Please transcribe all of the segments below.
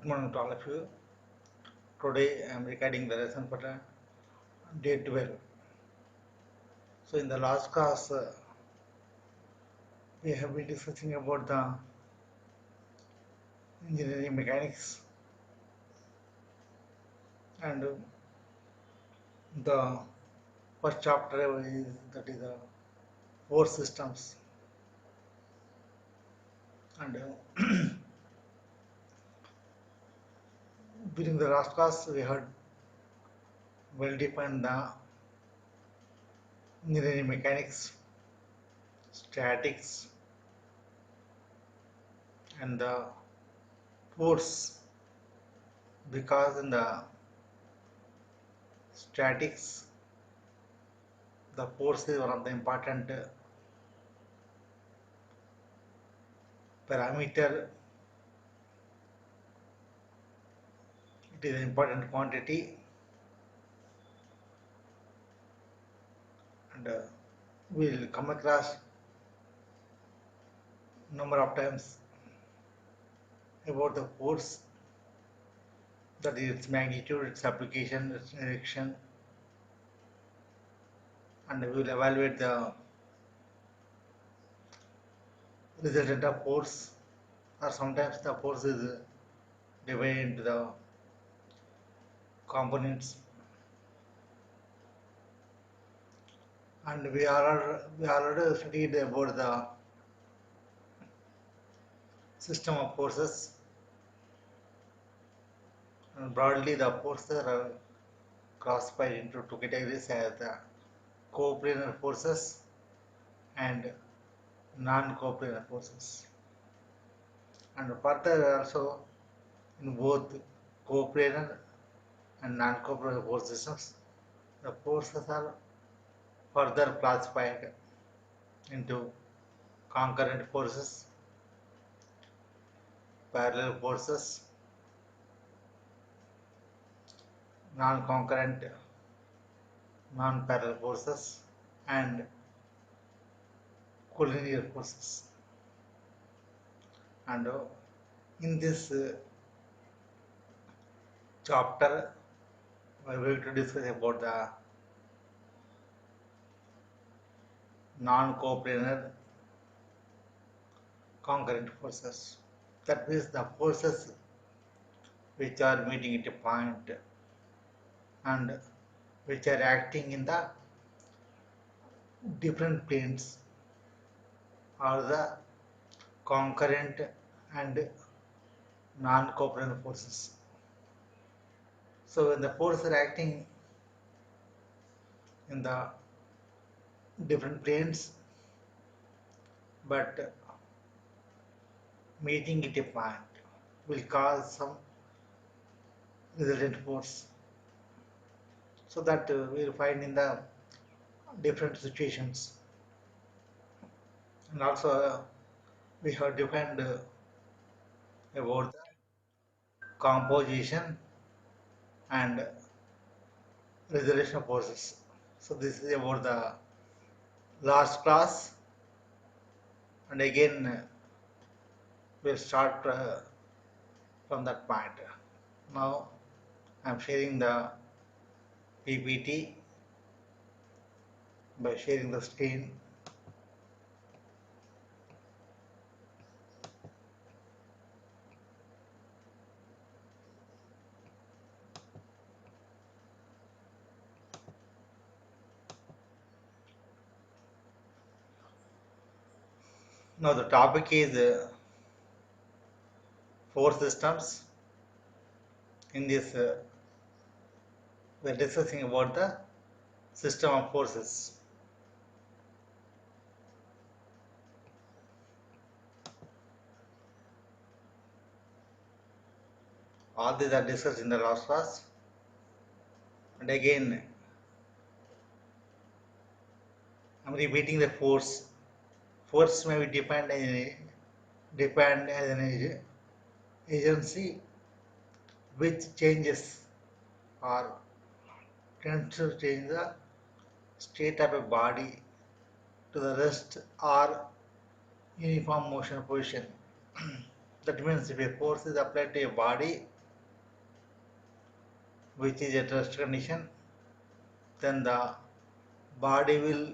Good morning to all of you. Today I am recording the lesson for day 12. So in the last class we have been discussing about the engineering mechanics and the first chapter is that is the force systems and during the last class we had well defined the engineering mechanics, statics and the force because in the statics the force is one of the important parameter. It is an important quantity and we will come across number of times about the force, that is its magnitude, its application, its direction, and we will evaluate the resultant of force, or sometimes the force is divided into the components. And we already studied about the system of forces, and broadly the forces are classified into two categories as the coplanar forces and non-coplanar forces. And further also in both coplanar and non-coplanar force systems, the forces are further classified into concurrent forces, parallel forces, non-concurrent, non-parallel forces, and collinear forces. And in this chapter, we are going to discuss about the non-coplanar concurrent forces. That means the forces which are meeting at a point and which are acting in the different planes are the concurrent and non-coplanar forces. So when the forces are acting in the different planes but meeting at a point will cause some resultant force. So that we will find in the different situations. And also we have defined about the composition and resolution forces. So this is about the last class, and again we'll start from that point. Now I'm sharing the PPT by sharing the screen. Now the topic is force systems. In this we're discussing about the system of forces. All these are discussed in the last class, and again I'm repeating the force. Force may be defined as an agency which changes or tends to change the state of a body to the rest or uniform motion position. That means if a force is applied to a body which is at rest condition, then the body will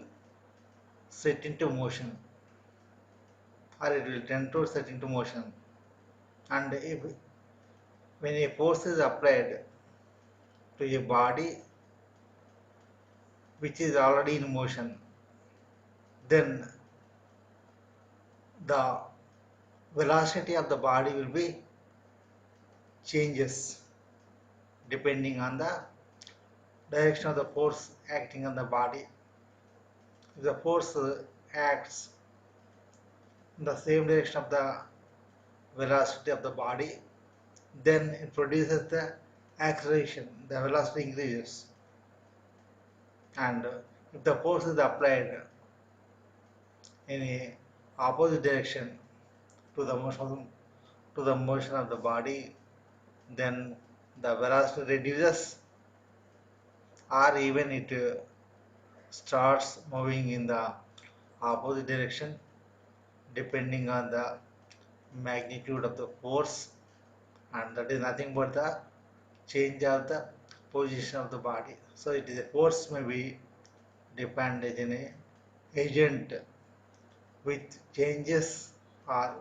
set into motion, or it will tend to set into motion. And if when a force is applied to a body which is already in motion, then the velocity of the body will be changes depending on the direction of the force acting on the body. If the force acts in the same direction of the velocity of the body, then it produces the acceleration, the velocity increases. And if the force is applied in a opposite direction to the motion of the body, then the velocity reduces, or even it starts moving in the opposite direction depending on the magnitude of the force, and that is nothing but the change of the position of the body. So it is a force may be defined as an agent which changes or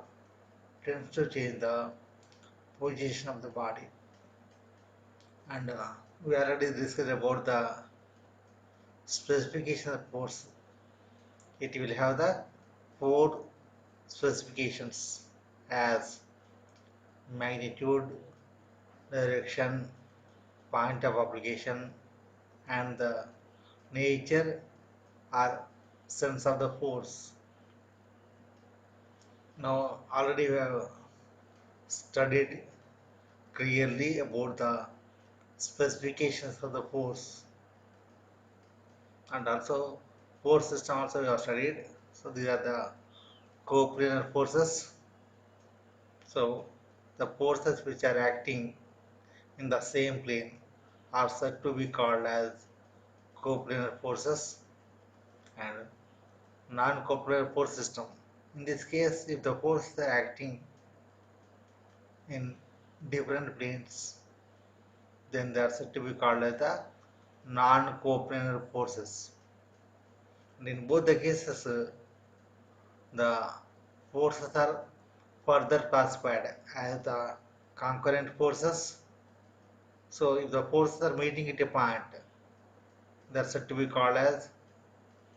tends to change the position of the body. And we already discussed about the specification of force. It will have the four specifications as magnitude, direction, point of application, and the nature or sense of the force. Now already we have studied clearly about the specifications of the force, and also force system also we have studied. So these are the coplanar forces. So the forces which are acting in the same plane are said to be called as coplanar forces and non-coplanar force system. In this case, if the forces are acting in different planes, then they are said to be called as the non-coplanar forces. And in both the cases, the forces are further classified as the concurrent forces. So if the forces are meeting at a point, they are said to be called as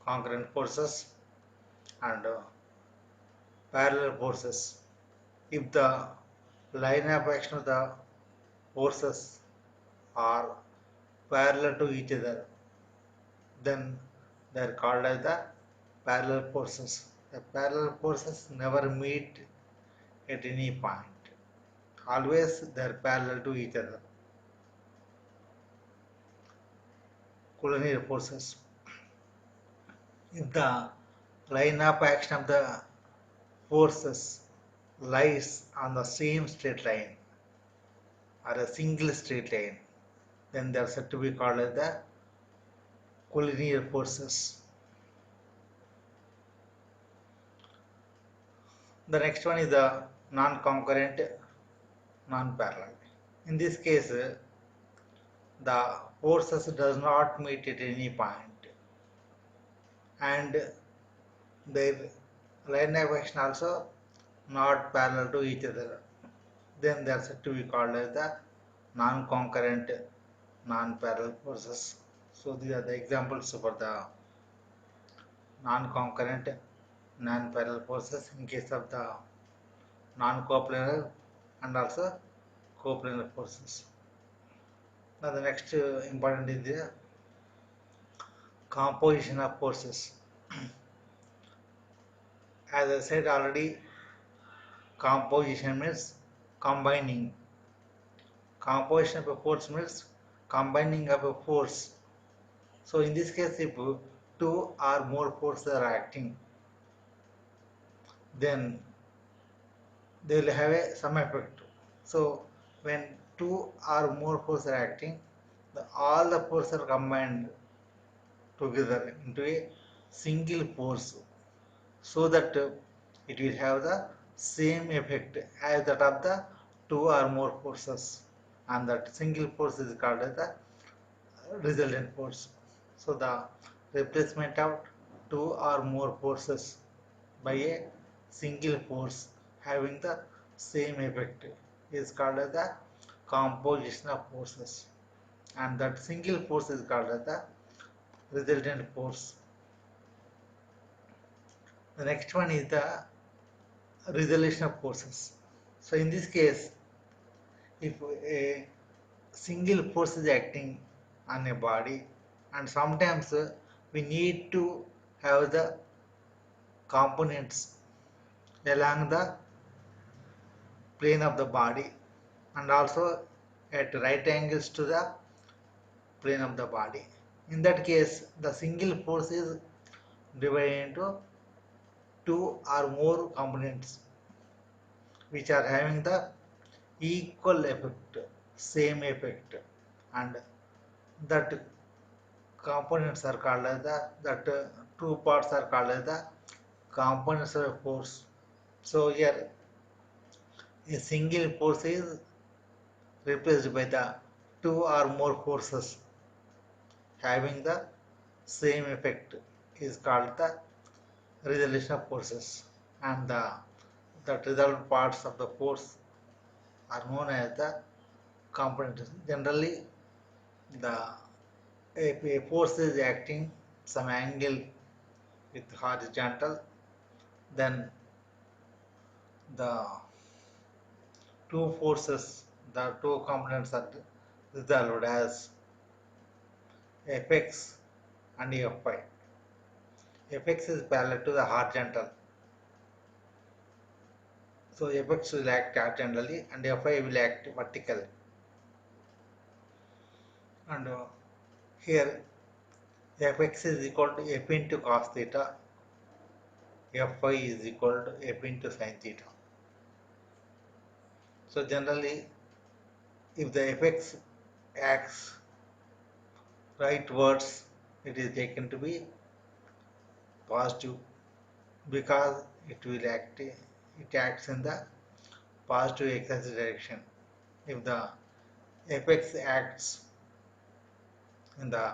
concurrent forces and parallel forces. If the line of action of the forces are parallel to each other, then they are called as the parallel forces. The parallel forces never meet at any point. Always they are parallel to each other. Collinear forces. If the line of action of the forces lies on the same straight line or a single straight line, then they are said to be called as the collinear forces. The next one is the non-concurrent, non-parallel. In this case, the forces does not meet at any point, and their line of action also not parallel to each other. Then they are said to be called as the non-concurrent, non-parallel forces. So these are the examples for the non-concurrent, non-parallel forces in case of the non-coplanar and also coplanar forces. Now the next important is the composition of forces. As I said already, composition means combining. Composition of a force means combining of a force. So in this case, if two or more forces are acting, then they will have some effect. So when two or more forces are acting, all the forces are combined together into a single force, so that it will have the same effect as that of the two or more forces, and that single force is called as the resultant force. So the replacement of two or more forces by a single force having the same effect is called as the composition of forces, and that single force is called as the resultant force. The next one is the resolution of forces. So in this case, if a single force is acting on a body, and sometimes we need to have the components along the plane of the body, and also at right angles to the plane of the body. In that case, the single force is divided into two or more components which are having the equal effect, same effect, and that components are called as that two parts are called as the components of force. So here a single force is replaced by the two or more forces having the same effect is called the resolution of forces, and the resultant parts of the force are known as the components. Generally, the if a force is acting some angle with horizontal, then the two forces, the two components are resolved as Fx and Fy. Fx is parallel to the horizontal, so Fx will act horizontally and Fy will act vertically. And here Fx is equal to F into cos theta, Fy is equal to F into sin theta. So generally, if the Fx acts rightwards, it is taken to be positive because it acts in the positive x-axis direction. If the Fx acts in the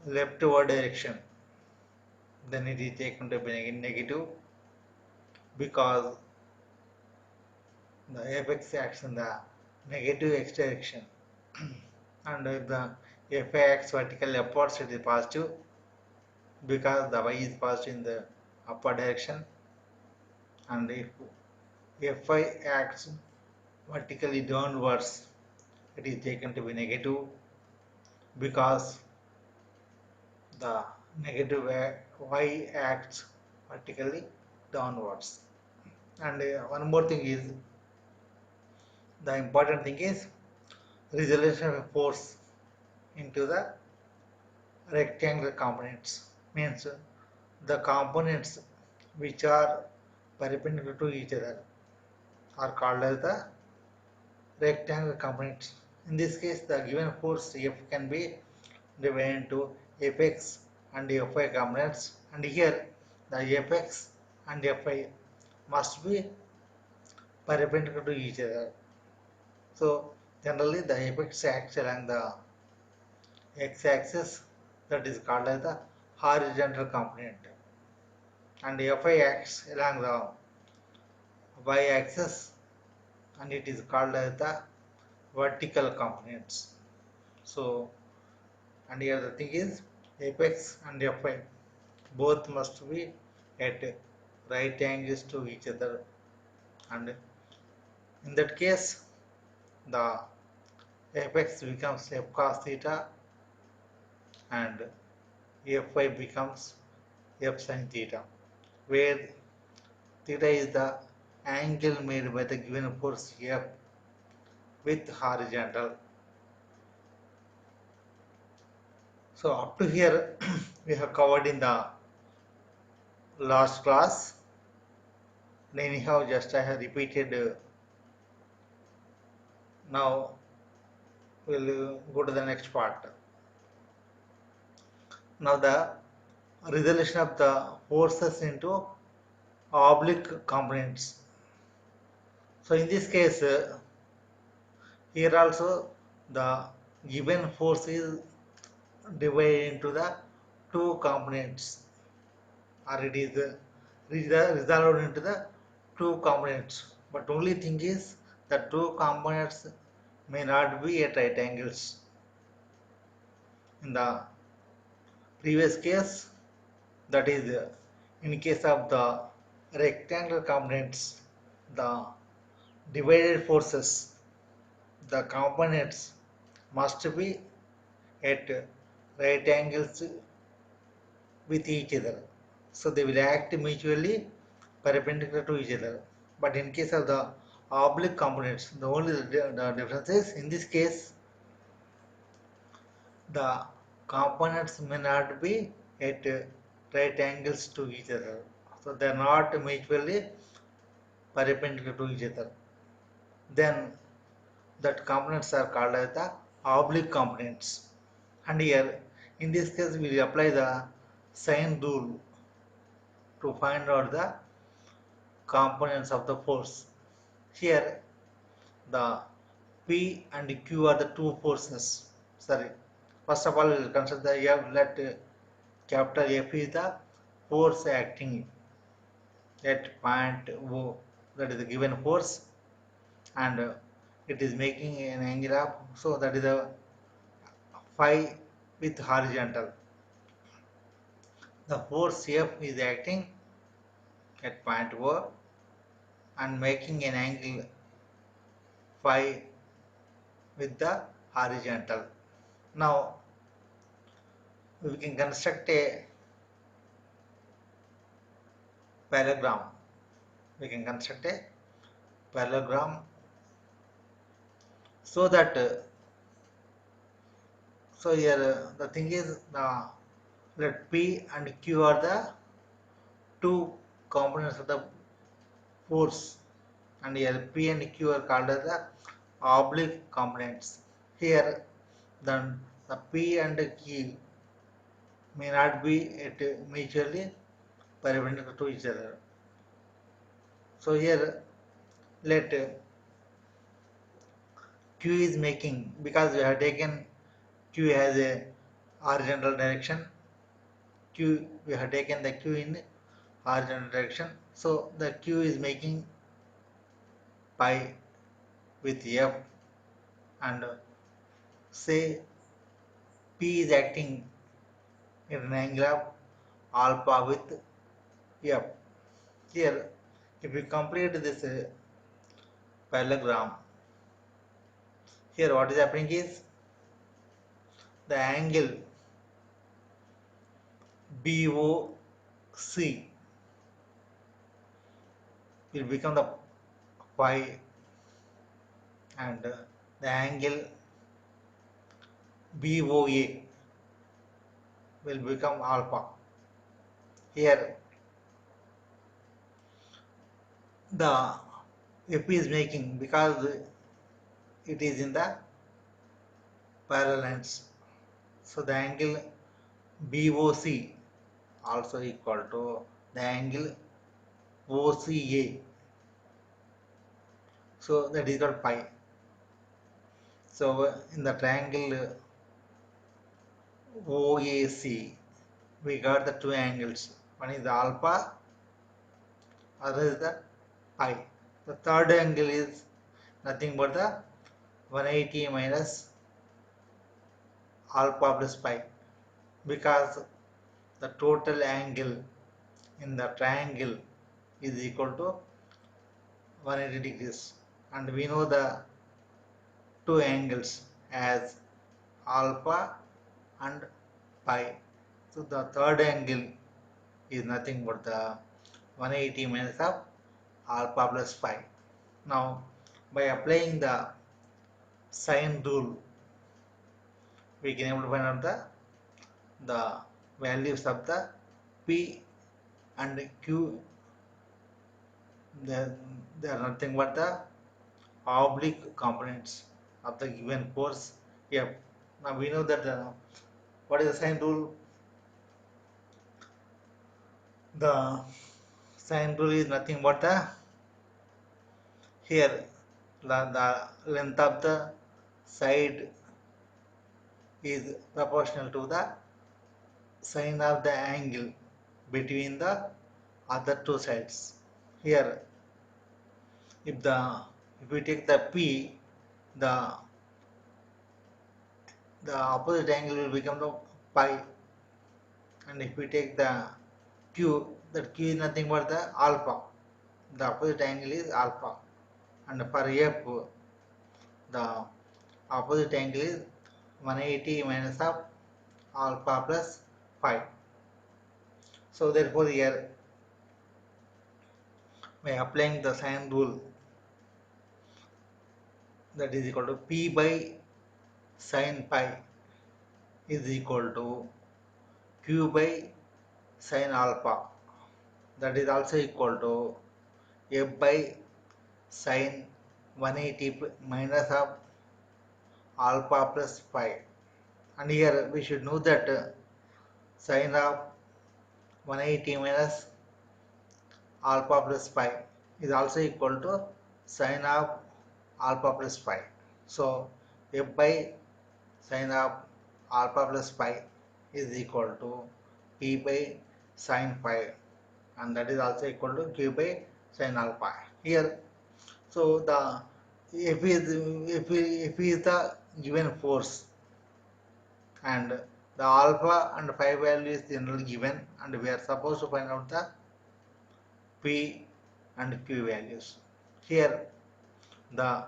leftward direction, then it is taken to be negative because the Fx acts in the negative x direction. And if the F acts vertically upwards, it is positive because the y is positive in the upward direction. And if Fy acts vertically downwards, it is taken to be negative because the negative y acts vertically downwards. And one more thing is, the important thing is resolution of force into the rectangular components, means the components which are perpendicular to each other are called as the rectangular components. In this case, the given force F can be divided into Fx and Fy components, and here the Fx and Fy must be perpendicular to each other. So generally the Fx acts along the x-axis, that is called as the horizontal component, and Fy acts along the y-axis, and it is called as the vertical components. So, and here the thing is, Fx and Fy both must be at right angles to each other, and in that case the Fx becomes F cos theta and Fy becomes F sin theta, where theta is the angle made by the given force F with horizontal. So up to here we have covered in the last class. Anyhow, just I have repeated. Now we'll go to the next part. Now the resolution of the forces into oblique components. So in this case, here also the given force is divided into the two components, or it is resolved into the two components. But only thing is the two components may not be at right angles. In the previous case, that is in case of the rectangular components, the divided forces, the components must be at right angles with each other. So they will act mutually perpendicular to each other. But in case of the oblique components, the only the difference is in this case the components may not be at right angles to each other. So they are not mutually perpendicular to each other. Then that components are called as the oblique components. And here in this case we will apply the sine rule to find out the components of the force. Here the P and Q are the two forces. Sorry. First of all, we will consider the F, let capital F is the force acting at point O, that is the given force, and it is making an angle of, so that is a phi with horizontal. The force F is acting at point O and making an angle phi with the horizontal. Now we can construct a parallelogram. We can construct a parallelogram so that so here the thing is let P and Q are the two components of the force, and here P and Q are called as the oblique components. Here then the P and Q may not be at mutually perpendicular to each other. So here let Q is making, because we have taken Q has a horizontal direction, Q we have taken the Q in horizontal direction, so the Q is making pi with F, and say P is acting in an angle of alpha with F. Here if we complete this parallelogram, here what is happening is the angle BOC will become the phi, and the angle BOA will become alpha. Here the F is making, because it is in the parallel lines, so the angle BOC also equal to the angle OCA, so that is called pi. So in the triangle OAC we got the two angles, one is the alpha, other is the pi. The third angle is nothing but the 180 minus alpha plus pi, because the total angle in the triangle is equal to 180 degrees, and we know the two angles as alpha and pi. So the third angle is nothing but the 180 minus of alpha plus pi. Now by applying the sine rule we can able to find out the values of the P and Q. They are nothing but the oblique components of the given force F. Now we know that what is the sine rule? The sine rule is nothing but the Here the length of the side is proportional to the sine of the angle between the other two sides. Here, if the if we take the P, the opposite angle will become the pi, and if we take the Q, that Q is nothing but the alpha. The opposite angle is alpha, and for F, the opposite angle is 180 minus of alpha plus 5. So therefore here, by applying the sine rule, that is equal to P by sine pi is equal to Q by sine alpha, that is also equal to F by sine 180 minus of alpha plus 5. And here we should know that sine of 180 minus alpha plus 5 is also equal to sine of alpha plus 5. So F by sine of alpha plus 5 is equal to P by sine 5, and that is also equal to Q by sine alpha. Here, so the if is the given force, and the alpha and phi value is generally given, and we are supposed to find out the P and Q values. Here the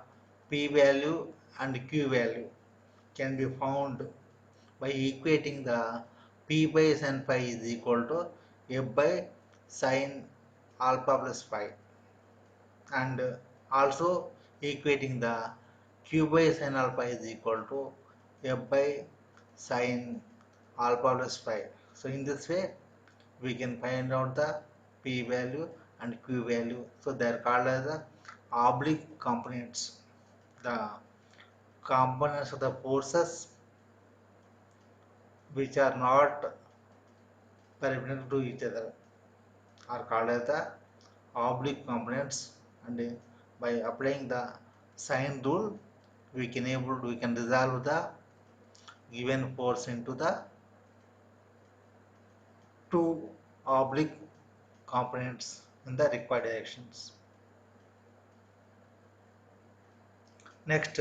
P value and Q value can be found by equating the P by sin phi is equal to F by sin alpha plus phi, and also equating the Q by sin alpha is equal to F by sin alpha plus phi. So in this way we can find out the P value and Q value. So they are called as the oblique components. The components of the forces which are not perpendicular to each other are called as the oblique components, and by applying the sine rule we can resolve the given force into the two oblique components in the required directions. Next,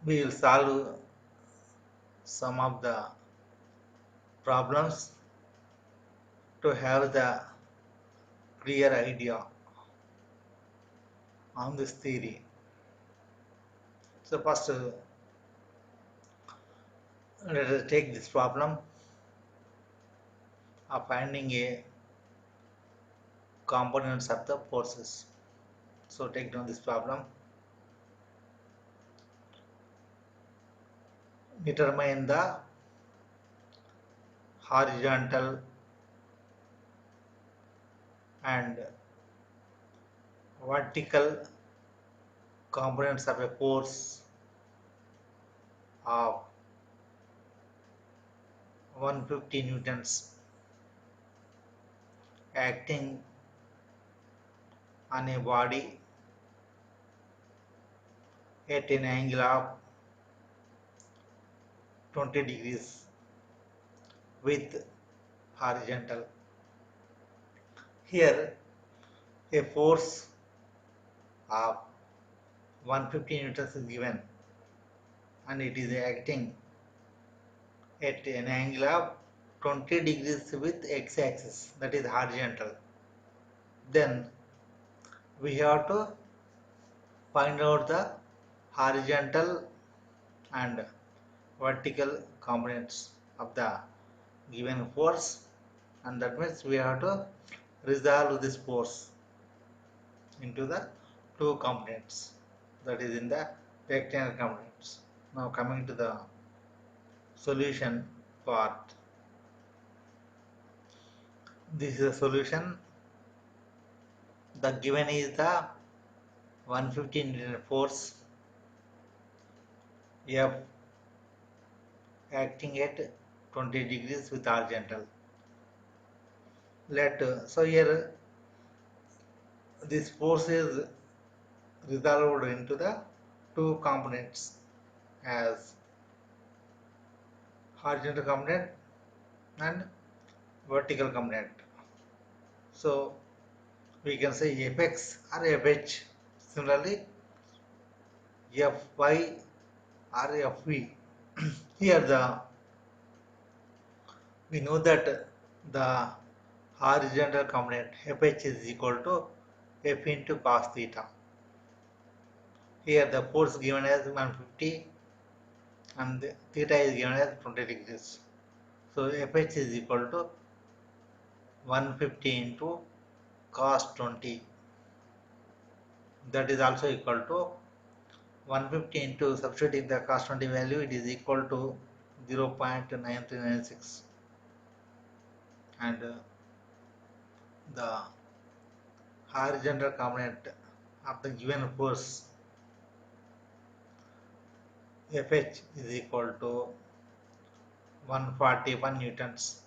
we will solve some of the problems to have the clear idea on this theory. So first, let us take this problem of finding a components of the forces. So take down this problem. Determine the horizontal and vertical components of a force of 150 newtons acting on a body at an angle of 20 degrees with horizontal. Here a force of 150 newtons is given, and it is acting at an angle of 20 degrees with x-axis, that is horizontal. Then we have to find out the horizontal and vertical components of the given force, and that means we have to resolve this force into the two components, that is in the rectangle components. Now coming to the solution part. This is a solution. The given is the 150 Newton force F acting at 20 degrees with horizontal. So here this force is resolved into the two components as horizontal component and vertical component. So we can say Fx or Fh. Similarly, Fy or Fv. Here we know that the horizontal component Fh is equal to F into cos theta. Here the force given as 150 and the theta is given as 20 degrees. So Fh is equal to 150 into cos 20. That is also equal to 150 into substituting the cos 20 value, it is equal to 0.9396, and the horizontal component of the given force Fh is equal to 141 newtons.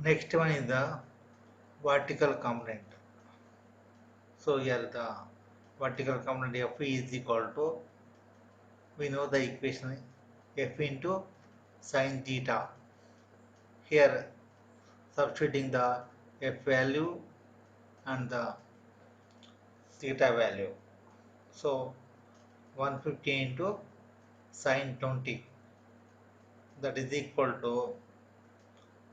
Next one is the vertical component. So here the vertical component F is equal to, we know the equation F into sin theta. Here substituting the F value and the theta value. So 150 into sin 20, that is equal to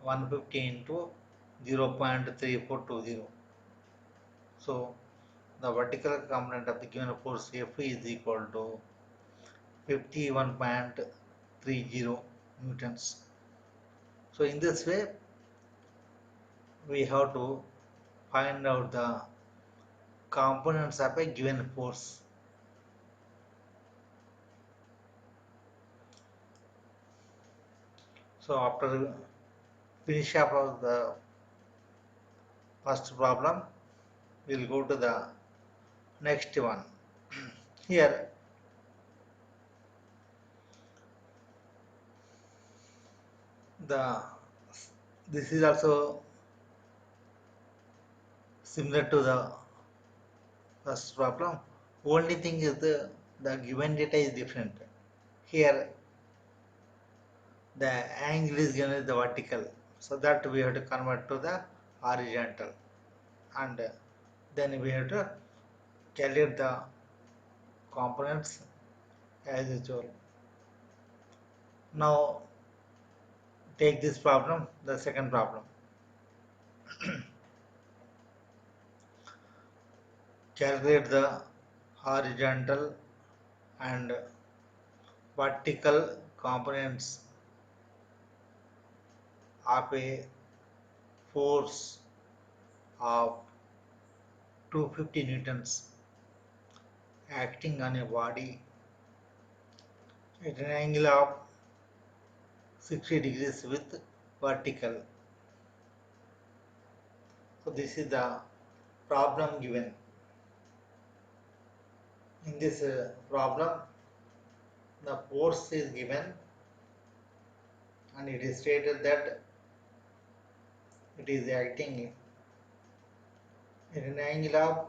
150 into 0.3420. So the vertical component of the given force F is equal to 51.30 newtons. So in this way we have to find out the components of a given force. So after finish up of the first problem, we will go to the next one. Here the this is also similar to the first problem. Only thing is the given data is different. Here the angle is given as the vertical, so that we have to convert to the horizontal, and then we have to calculate the components as usual. Now take this problem, the second problem. Calculate the horizontal and vertical components of a force of 250 newtons acting on a body at an angle of 60 degrees with vertical. So this is the problem given. In this problem, the force is given and it is stated that it is acting at an angle of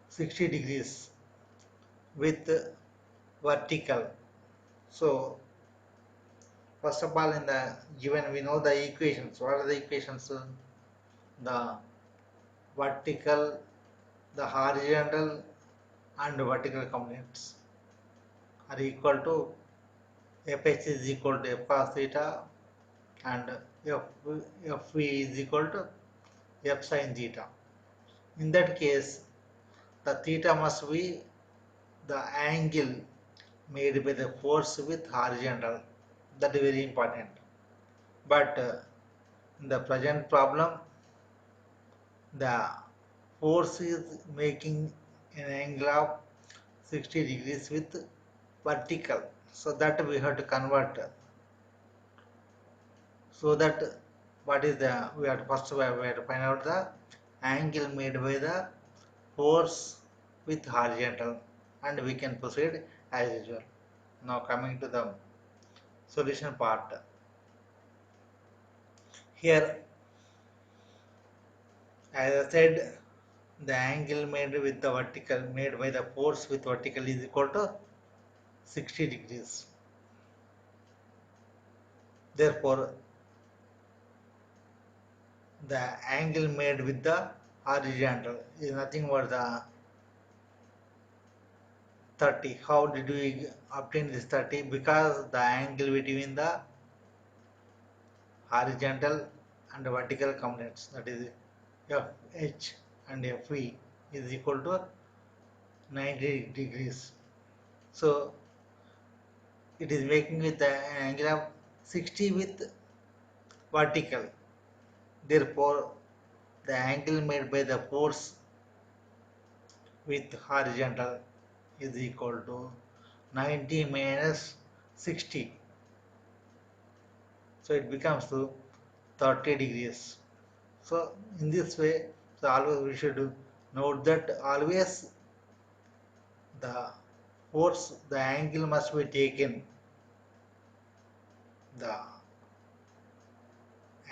60 degrees with vertical. So first of all, in the given we know the equations. What are the equations? The vertical, the horizontal and vertical components are equal to Fh is equal to F cos theta and Fv is equal to F sin theta. In that case, the theta must be the angle made by the force with horizontal. That is very important. But in the present problem, the force is making an angle of 60 degrees with vertical. So that we have to convert. So that what is the, we have to first we have to find out the angle made by the force with horizontal, and we can proceed as usual. Now coming to the solution part. Here As I said, the angle made by the force with vertical is equal to 60 degrees. Therefore, the angle made with the horizontal is nothing but the 30. How did we obtain this 30? Because the angle between the horizontal and vertical components, that is FH and FE, is equal to 90 degrees. So it is making with the angle of 60 with vertical. Therefore, the angle made by the force with horizontal is equal to 90 minus 60. So it becomes to 30 degrees. So in this way, so always we should note that always the force, the angle must be taken. The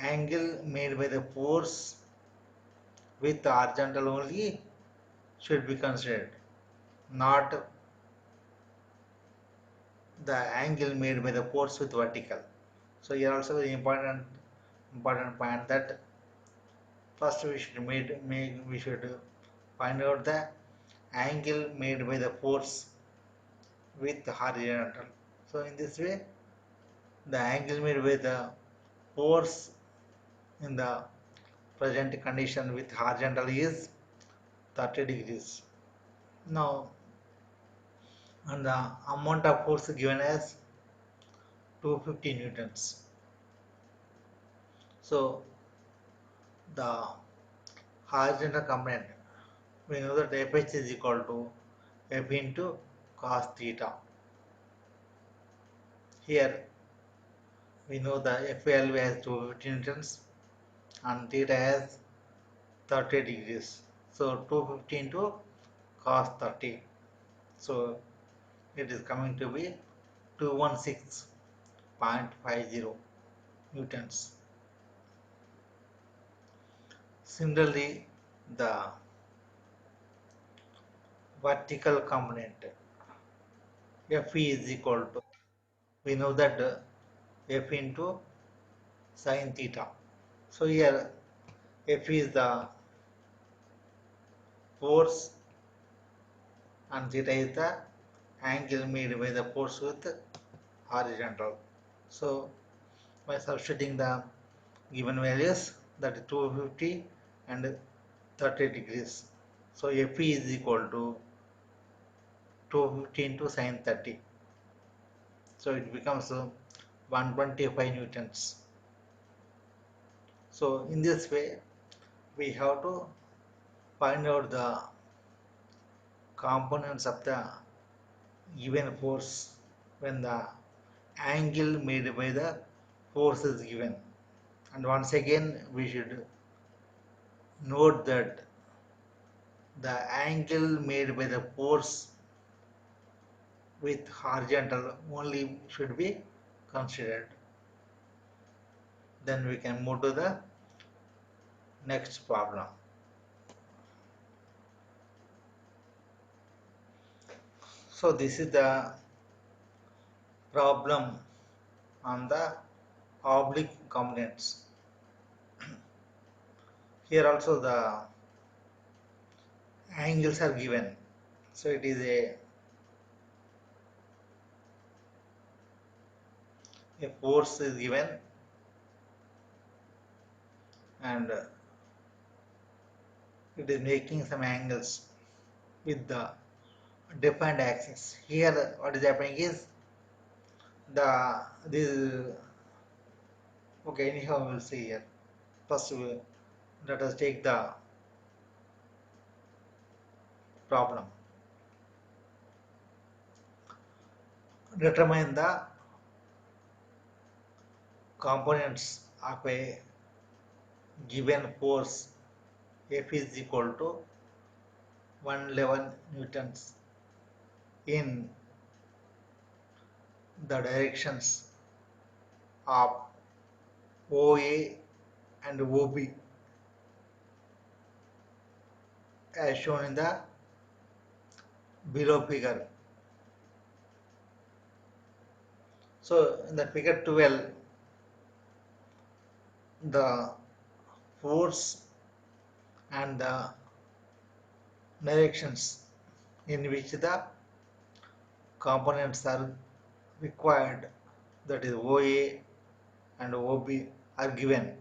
angle made by the force with the horizontal only should be considered, not the angle made by the force with vertical. So here also very important point that first we should find out the angle made by the force with horizontal. So in this way, the angle made by the force in the present condition with horizontal is 30 degrees. Now, and the amount of force given as 250 newtons. So the horizontal component, we know that Fh is equal to F into cos theta. Here we know the F value as 250 newtons and theta as 30 degrees. So 250 into cos 30. So it is coming to be 216.50 newtons. Similarly, the vertical component Fe is equal to, we know that F into sin theta. So here F is the force and theta is the angle made by the force with horizontal. So by substituting the given values, that is 250 and 30 degrees. So Fe is equal to 250 into sin 30. So it becomes 125 newtons. So in this way, we have to find out the components of the given force when the angle made by the force is given. And once again, we should note that the angle made by the force with horizontal only should be considered. Then we can move to the next problem. So this is the problem on the oblique components. Here also the angles are given. So it is a force is given and it is making some angles with the defined axis. Here what is happening is the this okay, anyhow we'll see here. First let us take the problem. Determine the components of a given force F is equal to 111 newtons in the directions of OA and OB. as shown in the below figure. So in the figure 12, the force and the directions in which the components are required, that is OA and OB, are given.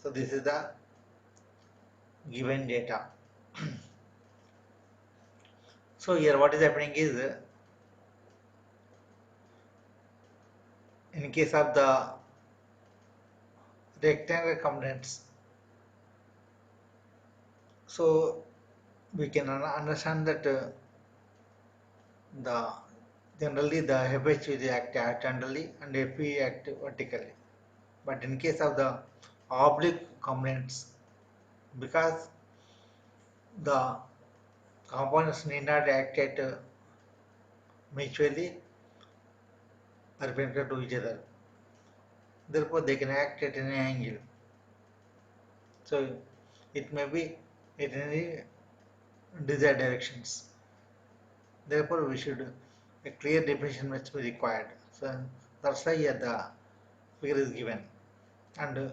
So this is the given data. So here what is happening is, in case of the rectangular components, so we can understand that the generally the FH will act horizontally and FE act vertically. But in case of the oblique components, because the components need not act at mutually perpendicular to each other, therefore they can act at any angle. So it may be in any desired directions. Therefore, we should a clear definition must be required. So that's why here the figure is given, and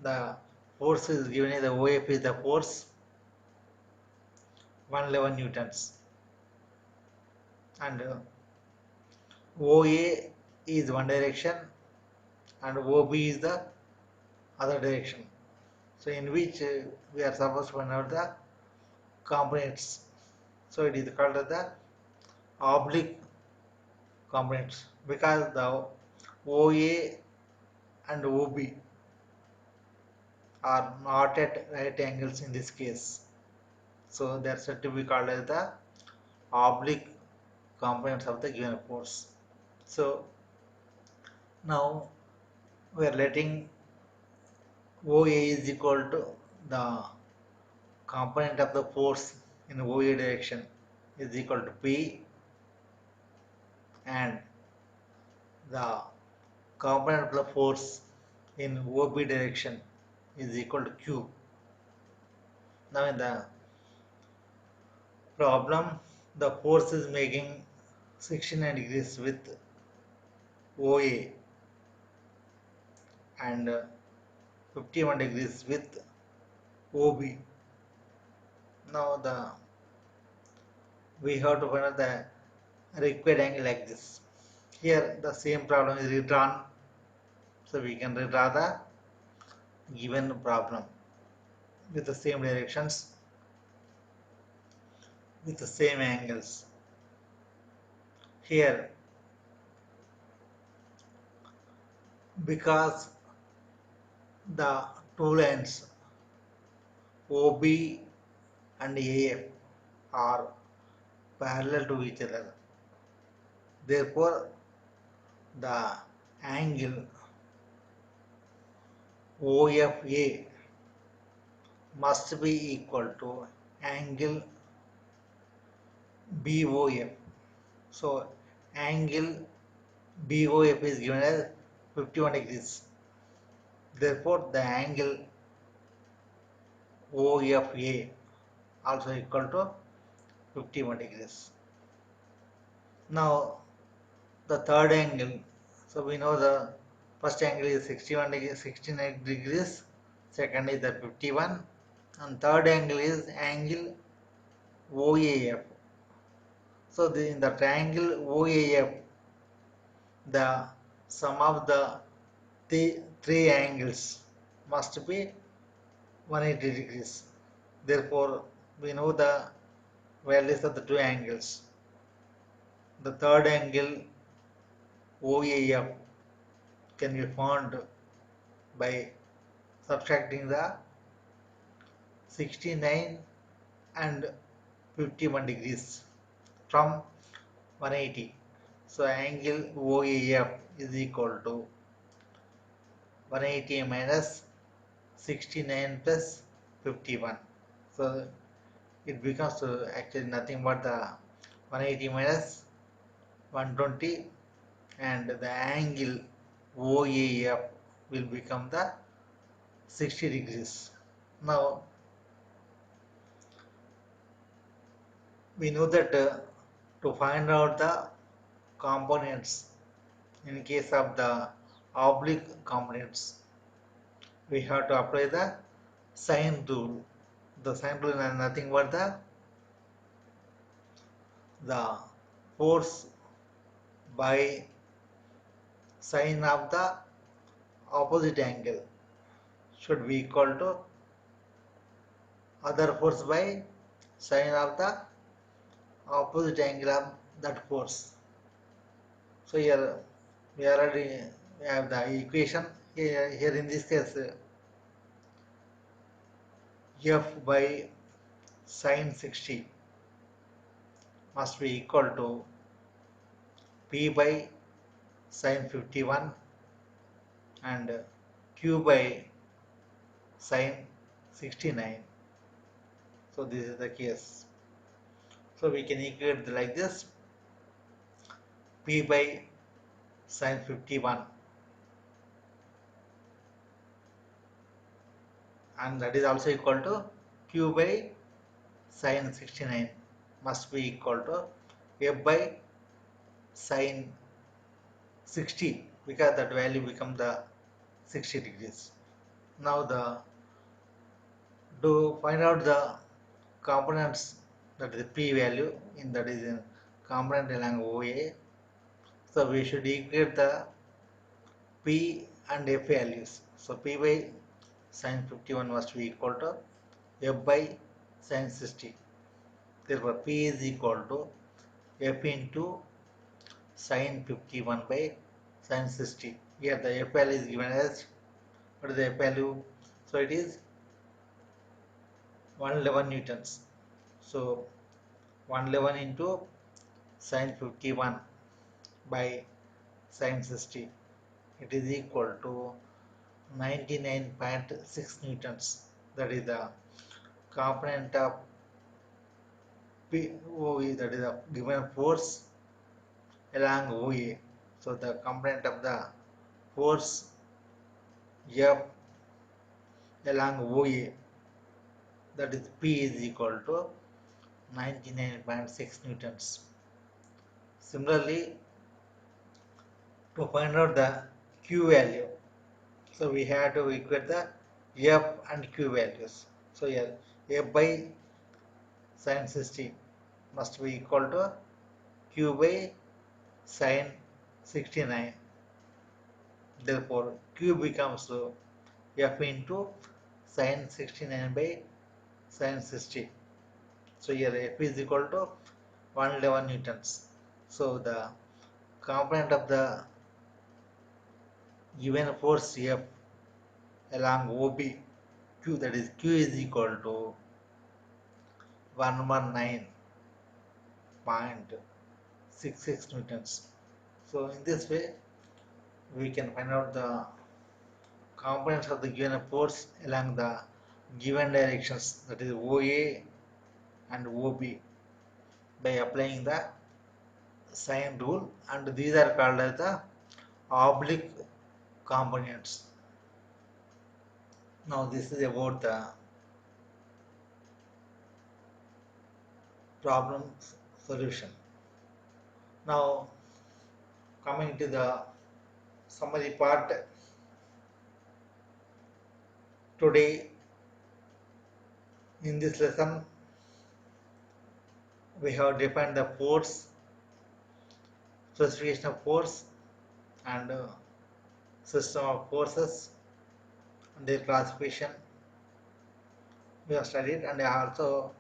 the force is given as the OF is the force 111 newtons, and OA is one direction and OB is the other direction. So in which we are supposed to find out the components. So it is called as the oblique components, because the OA and OB are not at right angles in this case. So they are said to be called as the oblique components of the given force. So now we are letting OA is equal to the component of the force in OA direction is equal to P, and the component of the force in OB direction is equal to Q. Now in the problem, the force is making 69 degrees with OA and 51 degrees with OB. Now we have to find out the required angle like this. Here the same problem is redrawn, so we can redraw the given problem with the same directions, with the same angles. Here, because the two lines OB and AF are parallel to each other, therefore the angle OFA must be equal to angle BOF. So angle BOF is given as 51 degrees. Therefore the angle OFA also equal to 51 degrees. Now the third angle, so we know the first angle is 61 degrees, 69 degrees, second is the 51, and third angle is angle OAF. So in the triangle OAF, the sum of the three angles must be 180 degrees. Therefore, we know the values of the two angles. The third angle OAF can be found by subtracting the 69 and 51 degrees from 180. So angle OAF is equal to 180 minus 69 plus 51. So it becomes actually nothing but the 180 minus 120, and the angle OAF will become the 60 degrees. Now we know that to find out the components in case of the oblique components, we have to apply the sine rule. The sine rule is nothing but the force by sine of the opposite angle should be equal to other force by sine of the opposite angle of that force. So here we already have the equation. Here in this case, f by sine 60 must be equal to p by sine 51 and q by sine 69. So this is the case. So we can equate like this: p by sine 51, and that is also equal to q by sine 69 must be equal to f by sine 60, because that value becomes the 60 degrees. Now to find out the components, that is p value in that is in component along OA, so we should equate the p and f values. So p by sine 51 must be equal to f by sine 60. Therefore p is equal to f into sine 51 by sine 60. Here the f value is given as, what is the f value? So it is 111 newtons. So 111 into sine 51 by sine 60, it is equal to 99.6 newtons. That is the component of POE, that is the given force along OA. So the component of the force F along OA, that is P, is equal to 99.6 newtons. Similarly, to find out the Q value, so we have to equate the F and Q values. So here F by sine 60 must be equal to Q by sine 69. Therefore Q becomes F into sine 69 by sine 60. So here F is equal to 111 newtons. So the component of the given force F along OB, Q, that is Q is equal to 119.66 newtons. So in this way we can find out the components of the given force along the given directions, that is OA and OB, by applying the sine rule, and these are called as the oblique components. Now this is about the problem solution. Now coming to the summary part, today in this lesson we have defined the force, specification of force, and system of forces and their classification we have studied, and also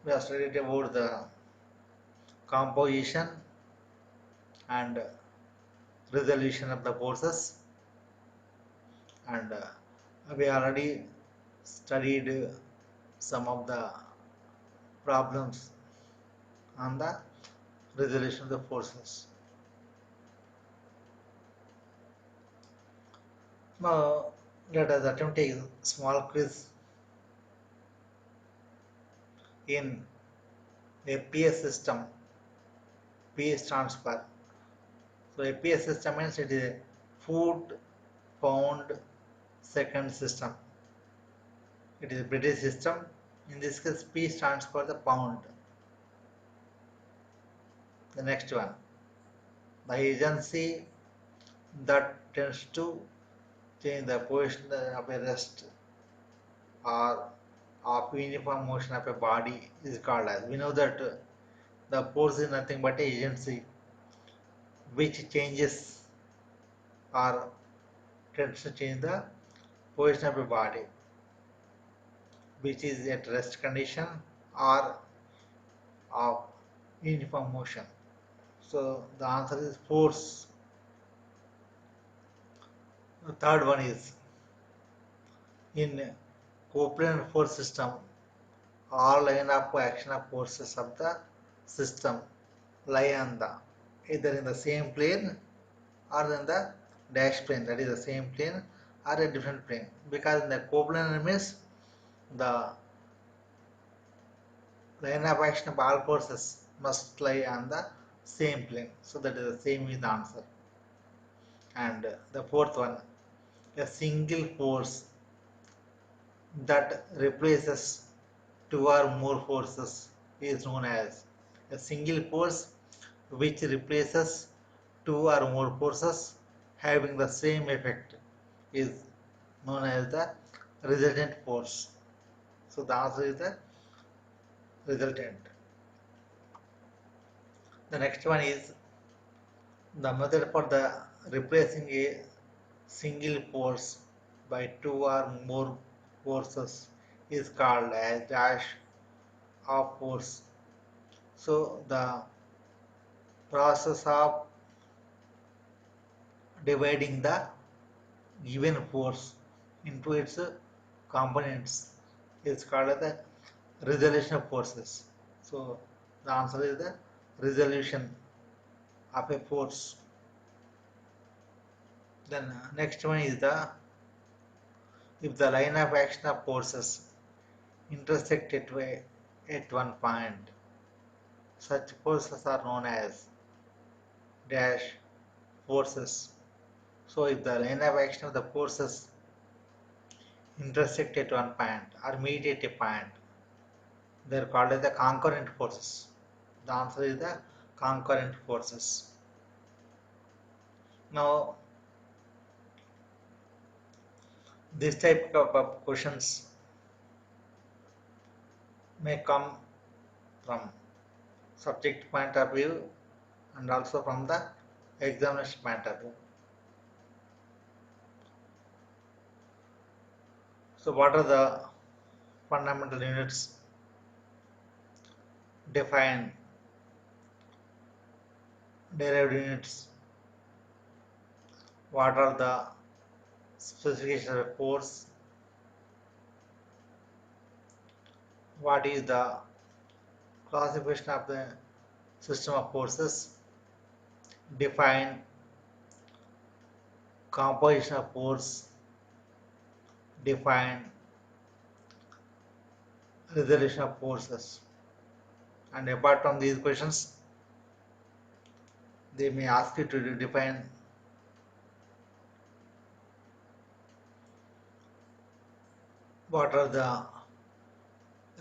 we have studied about the composition and resolution of the forces, and we already studied some of the problems on the resolution of the forces. Now let us attempt a small quiz in a PS system. P stands for, so a PS system means it is a foot pound second system. It is a British system. In this case, P stands for the pound. The next one, the agency that tends to change the position of a rest or of uniform motion of a body is called as. We know that the force is nothing but a agency which changes or tends to change the position of a body which is at rest condition or of uniform motion. So the answer is force. The third one is in coplanar force system, all line of action of forces of the system lie on the either in the same plane or in the dash plane, that is the same plane or a different plane, because in the coplanar means the line of action of all forces must lie on the same plane, so that is the same is the answer. And the fourth one, a single force that replaces two or more forces is known as a single force which replaces two or more forces having the same effect is known as the resultant force. So the answer is the resultant. The next one is the method for the replacing a single force by two or more forces is called as dash of force. So the process of dividing the given force into its components is called as the resolution of forces. So the answer is the resolution of a force. Then next one is the if the line of action of forces intersect at one point, such forces are known as dash forces. So if the line of action of the forces intersect at one point or meet at a point, they are called as the concurrent forces. The answer is the concurrent forces. Now, this type of questions may come from subject point of view and also from the examination point of view. So, what are the fundamental units defined, derived units? What are the specifications of force? What is the classification of the system of forces? Define composition of force, define resolution of forces. And apart from these questions, they may ask you to define what are the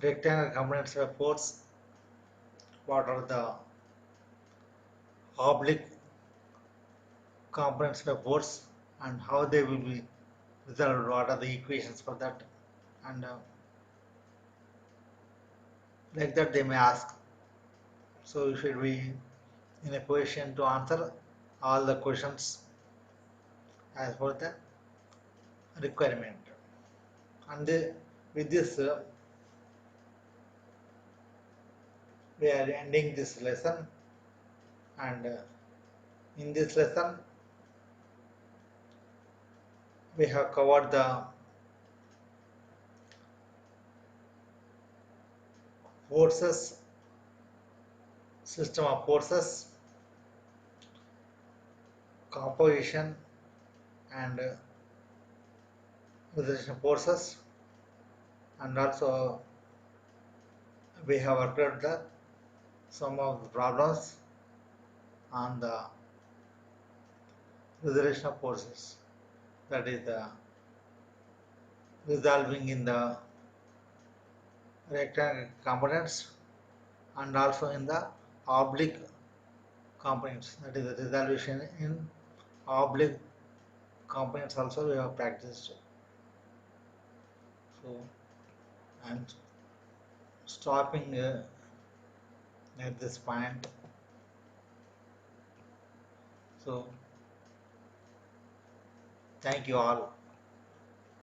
rectangular components of force, what are the oblique components of force, and how they will be resolved, what are the equations for that, and like that they may ask. So you should be in a position to answer all the questions as per the requirement. And with this, we are ending this lesson. And in this lesson, we have covered the forces, system of forces, composition, and resolution of forces, and also we have worked out some of the problems on the resolution of forces, that is the resolving in the rectangular components and also in the oblique components, that is the resolution in oblique components also we have practiced. So I'm stopping at this point. So thank you all.